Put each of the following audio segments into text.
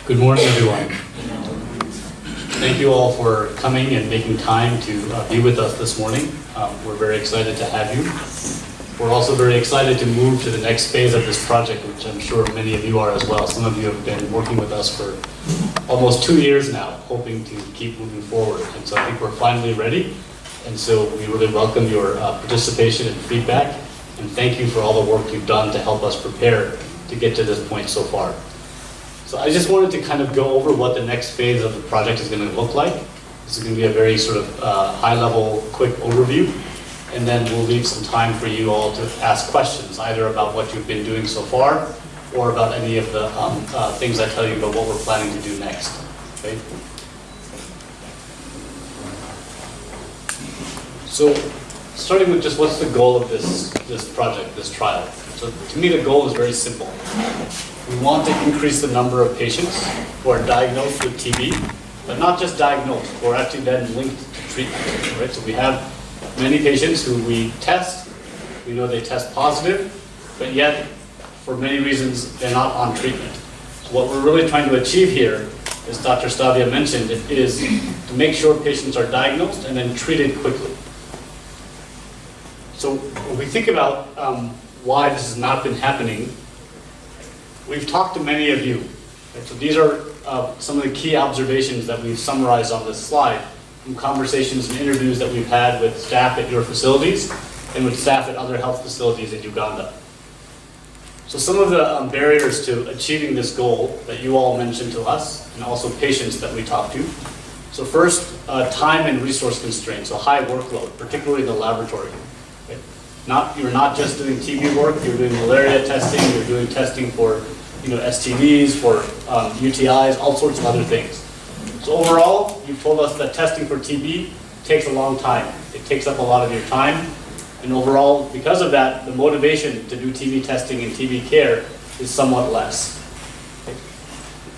Good morning, everyone. Thank you all for coming and making time to be with us this morning. We're very excited to have you. We're also very excited to move to the next phase of this project, which I'm sure many of you are as well. Some of you have been working with us for almost 2 years now, hoping to keep moving forward. And so I think we're finally ready. And so we really welcome your participation and feedback. And thank you for all the work you've done to help us prepare to get to this point so far. So I just wanted to kind of go over what the next phase of the project is going to look like. This is going to be a very sort of high-level, quick overview, and then we'll leave some time for you all to ask questions, either about what you've been doing so far, or about any of the things I tell you about what we're planning to do next. Okay? So, starting with just what's the goal of this project, this trial. So to me, the goal is very simple. We want to increase the number of patients who are diagnosed with TB, but not just diagnosed, who are actually then linked to treatment, right? So we have many patients who we test, we know they test positive, but yet, for many reasons, they're not on treatment. So what we're really trying to achieve here, as Dr. Stavia mentioned, is to make sure patients are diagnosed and then treated quickly. So when we think about why this has not been happening, we've talked to many of you. Right? So these are some of the key observations that we've summarized on this slide from conversations and interviews that we've had with staff at your facilities and with staff at other health facilities in Uganda. So some of the barriers to achieving this goal that you all mentioned to us, and also patients that we talked to. So first, time and resource constraints, so high workload, particularly in the laboratory. You're not just doing TB work, you're doing malaria testing, you're doing testing for STDs, for UTIs, all sorts of other things. So overall, you've told us that testing for TB takes a long time. It takes up a lot of your time. And overall, because of that, the motivation to do TB testing and TB care is somewhat less.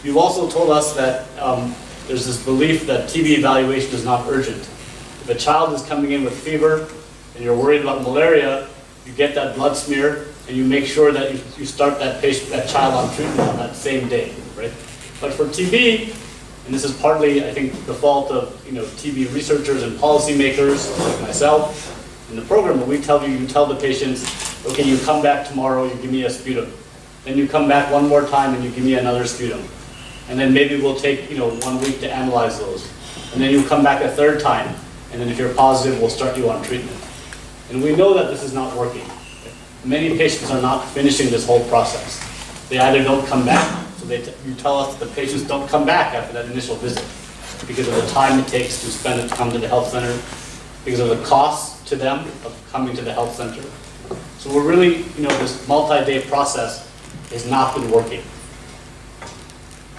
You've also told us that there's this belief that TB evaluation is not urgent. If a child is coming in with fever, and you're worried about malaria, you get that blood smear and you make sure that you start that child on treatment on that same day, right? But for TB, and this is partly, I think, the fault of TB researchers and policymakers like myself in the program, but you tell the patients, okay, you come back tomorrow, you give me a sputum. Then you come back one more time and you give me another sputum. And then maybe we'll take 1 week to analyze those. And then you come back a third time, and then if you're positive, we'll start you on treatment. And we know that this is not working. Many patients are not finishing this whole process. They either don't come back, so you tell us that the patients don't come back after that initial visit because of the time it takes to spend to come to the health center, because of the cost to them of coming to the health center. So we're really, this multi-day process has not been working.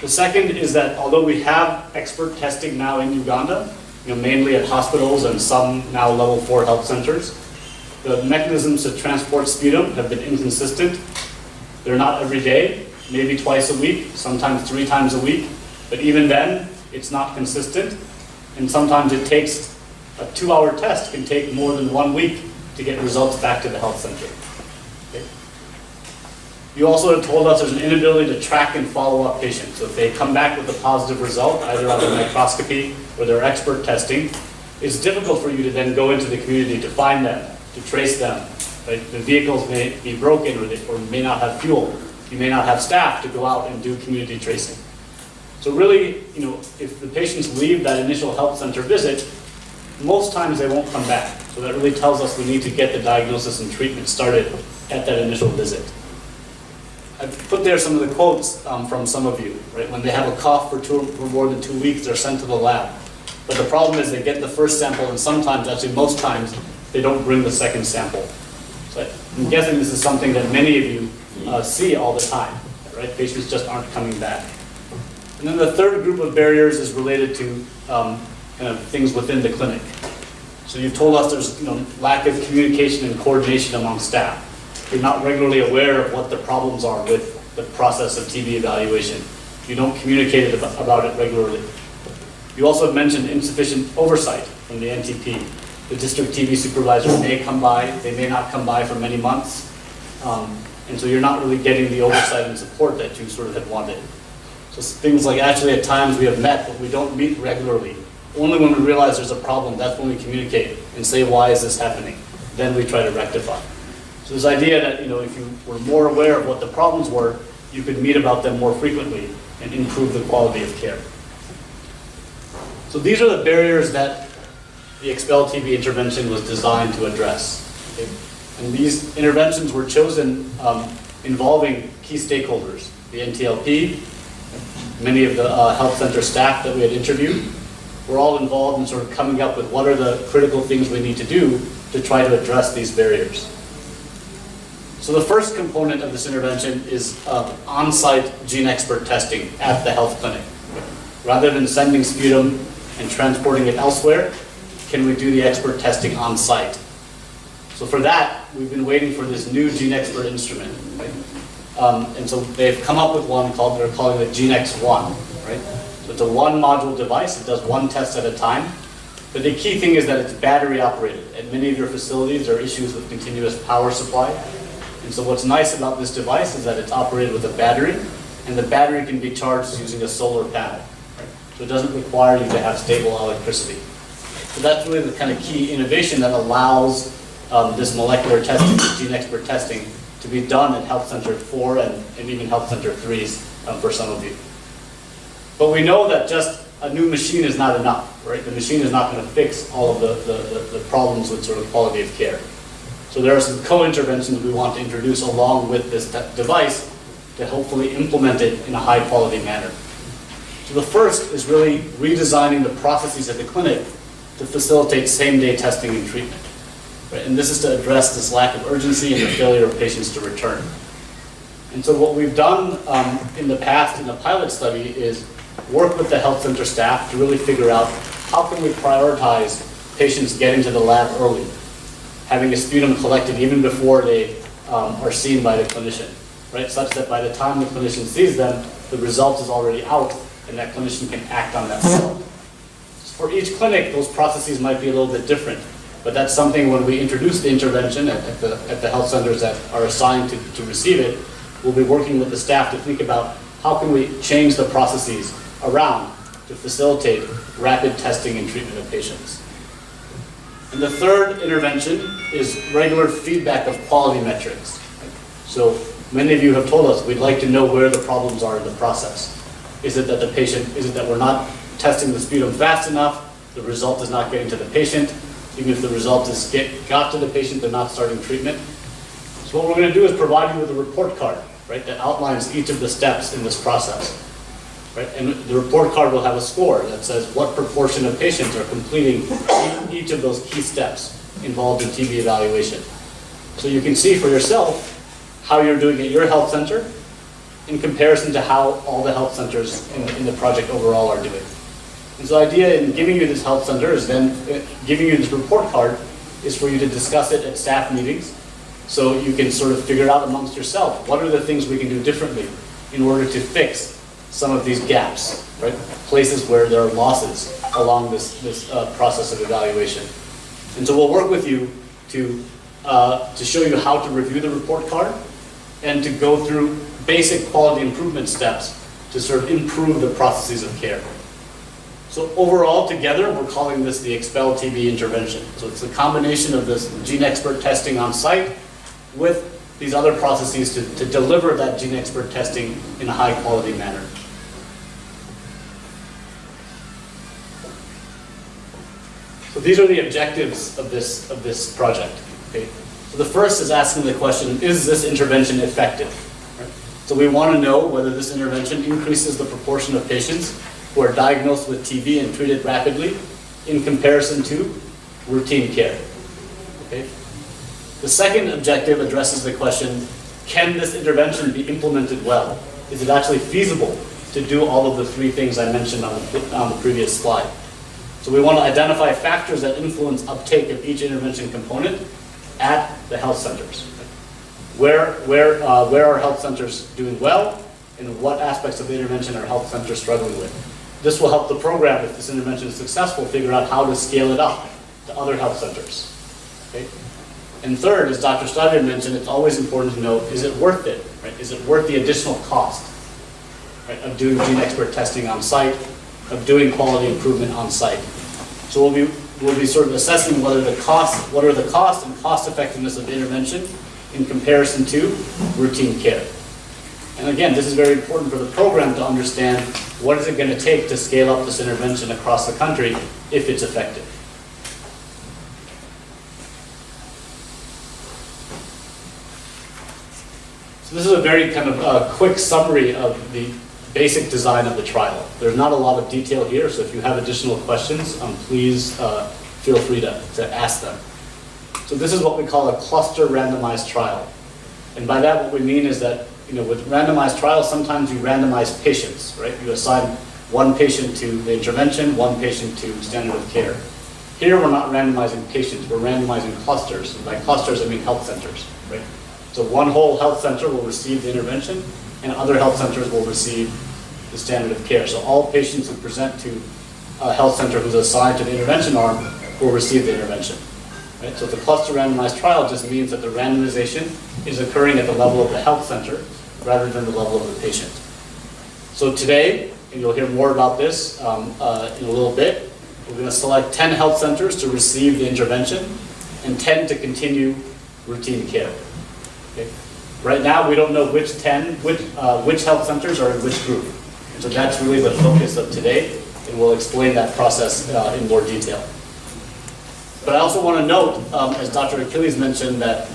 The second is that although we have expert testing now in Uganda, mainly at hospitals and some now level 4 health centers, the mechanisms to transport sputum have been inconsistent. They're not every day, maybe twice a week, sometimes 3 times a week, but even then, it's not consistent. And sometimes it takes, a 2-hour test can take more than 1 week to get results back to the health center. Okay. You also have told us there's an inability to track and follow up patients. So if they come back with a positive result, either on their microscopy or their expert testing, it's difficult for you to then go into the community to find them, to trace them. Right? The vehicles may be broken or may not have fuel. You may not have staff to go out and do community tracing. So really, if the patients leave that initial health center visit, most times they won't come back. So that really tells us we need to get the diagnosis and treatment started at that initial visit. I've put there some of the quotes from some of you. Right? When they have a cough for more than 2 weeks, they're sent to the lab. But the problem is they get the first sample, and sometimes, actually most times, they don't bring the second sample. So I'm guessing this is something that many of you see all the time, right? Patients just aren't coming back. And then the third group of barriers is related to kind of things within the clinic. So you've told us there's lack of communication and coordination among staff. You're not regularly aware of what the problems are with the process of TB evaluation. You don't communicate about it regularly. You also have mentioned insufficient oversight from the NTP. The district TB supervisor may come by, they may not come by for many months. And so you're not really getting the oversight and support that you sort of had wanted. So things like actually at times we have met, but we don't meet regularly. Only when we realize there's a problem, that's when we communicate and say, why is this happening? Then we try to rectify. So this idea that, if you were more aware of what the problems were, you could meet about them more frequently and improve the quality of care. So these are the barriers that the XPEL TB intervention was designed to address. Okay? And these interventions were chosen involving key stakeholders, the NTLP, many of the health center staff that we had interviewed. We're all involved in sort of coming up with what are the critical things we need to do to try to address these barriers. So the first component of this intervention is on-site gene expert testing at the health clinic. Rather than sending sputum and transporting it elsewhere, can we do the expert testing on-site? So for that, we've been waiting for this new gene expert instrument. Right? And so they've come up with one they're calling it GeneX1. Right? So it's a one-module device. It does one test at a time. But the key thing is that it's battery operated. At many of your facilities, there are issues with continuous power supply. And so what's nice about this device is that it's operated with a battery, and the battery can be charged using a solar panel. Right? So it doesn't require you to have stable electricity. So that's really the kind of key innovation that allows this molecular testing, gene expert testing, to be done at Health Center 4 and even Health Center 3s for some of you. But we know that just a new machine is not enough, right? The machine is not going to fix all of the problems with sort of quality of care. So there are some co-interventions we want to introduce along with this device to hopefully implement it in a high-quality manner. So the first is really redesigning the processes at the clinic to facilitate same-day testing and treatment. Right? And this is to address this lack of urgency and the failure of patients to return. And so what we've done in the past in the pilot study is work with the health center staff to really figure out how can we prioritize patients getting to the lab early, having a sputum collected even before they are seen by the clinician, right? Such that by the time the clinician sees them, the result is already out and that clinician can act on that result. For each clinic, those processes might be a little bit different, but that's something when we introduce the intervention at the health centers that are assigned to receive it, we'll be working with the staff to think about how can we change the processes around to facilitate rapid testing and treatment of patients. And the third intervention is regular feedback of quality metrics. So many of you have told us we'd like to know where the problems are in the process. Is it that we're not testing the sputum fast enough, the result is not getting to the patient, even if the result is got to the patient, they're not starting treatment. So what we're going to do is provide you with a report card, right, that outlines each of the steps in this process. Right? And the report card will have a score that says what proportion of patients are completing each of those key steps involved in TB evaluation. So you can see for yourself how you're doing at your health center in comparison to how all the health centers in the project overall are doing. And so the idea in giving you this health center is then giving you this report card is for you to discuss it at staff meetings so you can sort of figure out amongst yourself what are the things we can do differently in order to fix some of these gaps, right? Places where there are losses along this process of evaluation. And so we'll work with you to show you how to review the report card and to go through basic quality improvement steps to sort of improve the processes of care. So overall, together, we're calling this the XPEL TB intervention. So it's a combination of this gene expert testing on site with these other processes to deliver that gene expert testing in a high quality manner. So these are the objectives of this project. Okay? So the first is asking the question, is this intervention effective? Right? So we want to know whether this intervention increases the proportion of patients who are diagnosed with TB and treated rapidly in comparison to routine care. Okay? The second objective addresses the question, can this intervention be implemented well? Is it actually feasible to do all of the three things I mentioned on the previous slide? So we want to identify factors that influence uptake of each intervention component at the health centers. Where are health centers doing well, and what aspects of the intervention are health centers struggling with? This will help the program, if this intervention is successful, figure out how to scale it up to other health centers. Okay? And third, as Dr. Stadier mentioned, it's always important to know, is it worth it? Right? Is it worth the additional cost? right, of doing gene expert testing on site, of doing quality improvement on site. So we'll be sort of assessing what are the cost and cost effectiveness of the intervention in comparison to routine care. And again, this is very important for the program to understand what is it going to take to scale up this intervention across the country if it's effective. So this is a very kind of quick summary of the basic design of the trial. There's not a lot of detail here, so if you have additional questions, please feel free to ask them. So this is what we call a cluster randomized trial. And by that, what we mean is that, with randomized trials, sometimes you randomize patients, right? You assign one patient to the intervention, one patient to standard of care. Here, we're not randomizing patients, we're randomizing clusters. And by clusters, I mean health centers, right? So one whole health center will receive the intervention, and other health centers will receive the standard of care. So all patients who present to a health center who's assigned to the intervention arm will receive the intervention. Right? So the cluster randomized trial just means that the randomization is occurring at the level of the health center rather than the level of the patient. So today, and you'll hear more about this in a little bit, we're going to select 10 health centers to receive the intervention and 10 to continue routine care. Okay? Right now, we don't know which health centers are in which group. And so that's really the focus of today, and we'll explain that process in more detail. But I also want to note, as Dr. Achilles mentioned, that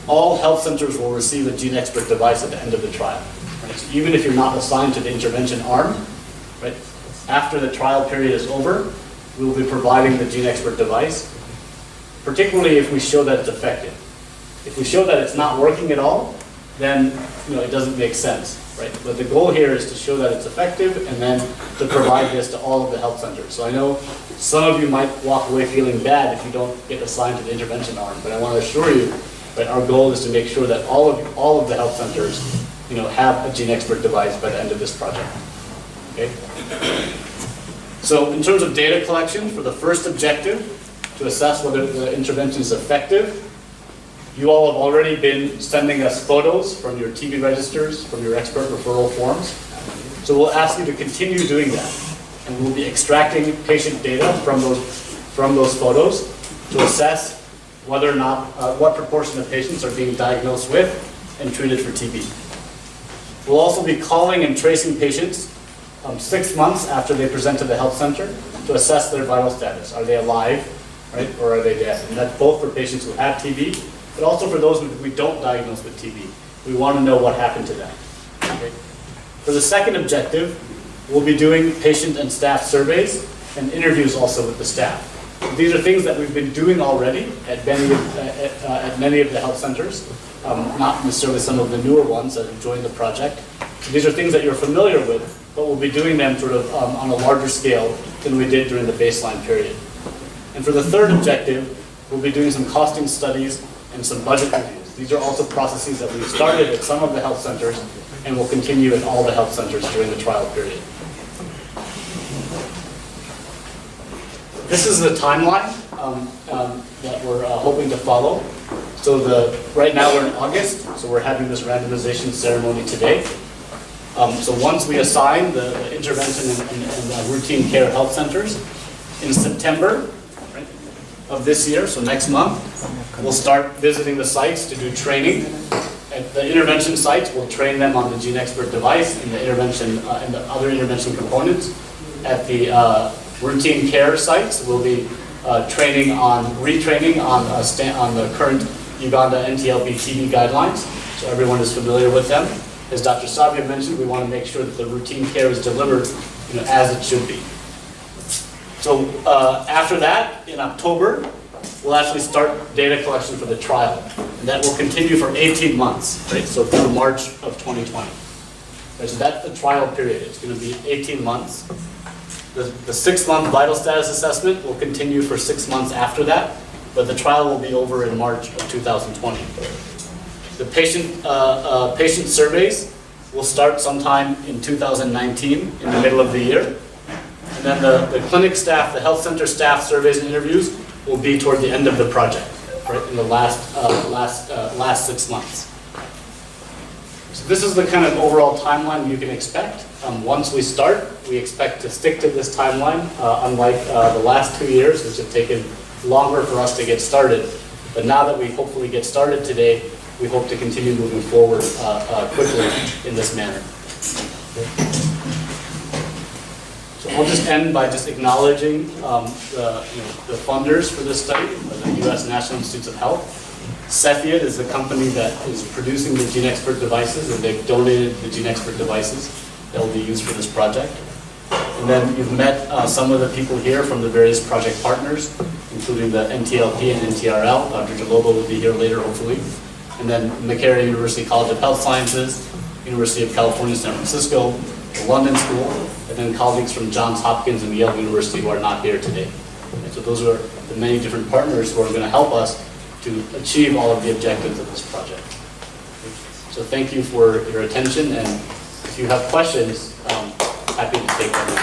all health centers will receive a gene expert device at the end of the trial. Right? So even if you're not assigned to the intervention arm, right, after the trial period is over, we will be providing the gene expert device, particularly if we show that it's effective. If we show that it's not working at all, then it doesn't make sense. Right? But the goal here is to show that it's effective and then to provide this to all of the health centers. So I know some of you might walk away feeling bad if you don't get assigned to the intervention arm, but I want to assure you that our goal is to make sure that all of the health centers have a gene expert device by the end of this project. Okay? So in terms of data collection, for the first objective, to assess whether the intervention is effective, you all have already been sending us photos from your TB registers, from your expert referral forms. So we'll ask you to continue doing that. And we'll be extracting patient data from those photos to assess whether or not, what proportion of patients are being diagnosed with and treated for TB. We'll also be calling and tracing patients 6 months after they present to the health center to assess their vital status. Are they alive, right, or are they dead? And that's both for patients who have TB, but also for those who we don't diagnose with TB. We want to know what happened to them. Okay? For the second objective, we'll be doing patient and staff surveys and interviews also with the staff. These are things that we've been doing already at many of the health centers, not necessarily some of the newer ones that have joined the project. So these are things that you're familiar with, but we'll be doing them sort of on a larger scale than we did during the baseline period. And for the third objective, we'll be doing some costing studies and some budget reviews. These are also processes that we've started at some of the health centers and will continue in all the health centers during the trial period. This is the timeline that we're hoping to follow. So right now we're in August, so we're having this randomization ceremony today. So once we assign the intervention and routine care health centers, in September of this year, so next month, we'll start visiting the sites to do training. At the intervention sites, we'll train them on the gene expert device and the intervention and the other intervention components. At the routine care sites, we'll be retraining on the current Uganda NTLB TB guidelines, so everyone is familiar with them. As Dr. Savia mentioned, we want to make sure that the routine care is delivered as it should be. So after that, in October, we'll actually start data collection for the trial. And that will continue for 18 months, right? So through March of 2020. Right, so that's the trial period. It's going to be 18 months. The 6-month vital status assessment will continue for 6 months after that, but the trial will be over in March of 2020. The patient surveys will start sometime in 2019, in the middle of the year. And then the clinic staff, the health center staff surveys and interviews will be toward the end of the project, right, in the last 6 months. So this is the kind of overall timeline you can expect. Once we start, we expect to stick to this timeline, unlike the last 2 years, which have taken longer for us to get started. But now that we hopefully get started today, we hope to continue moving forward quickly in this manner. So we'll just end by just acknowledging the funders for this study, the U.S. National Institutes of Health. Cepheid is the company that is producing the GeneXpert devices, and they've donated the GeneXpert devices that will be used for this project. And then you've met some of the people here from the various project partners, including the NTLP and NTRL. Dr. Jalobo will be here later, hopefully. And then McCary University College of Health Sciences, University of California, San Francisco, the London School, and then colleagues from Johns Hopkins and Yale University who are not here today. And so those are the many different partners who are going to help us to achieve all of the objectives of this project. So thank you for your attention, and if you have questions, happy to take them.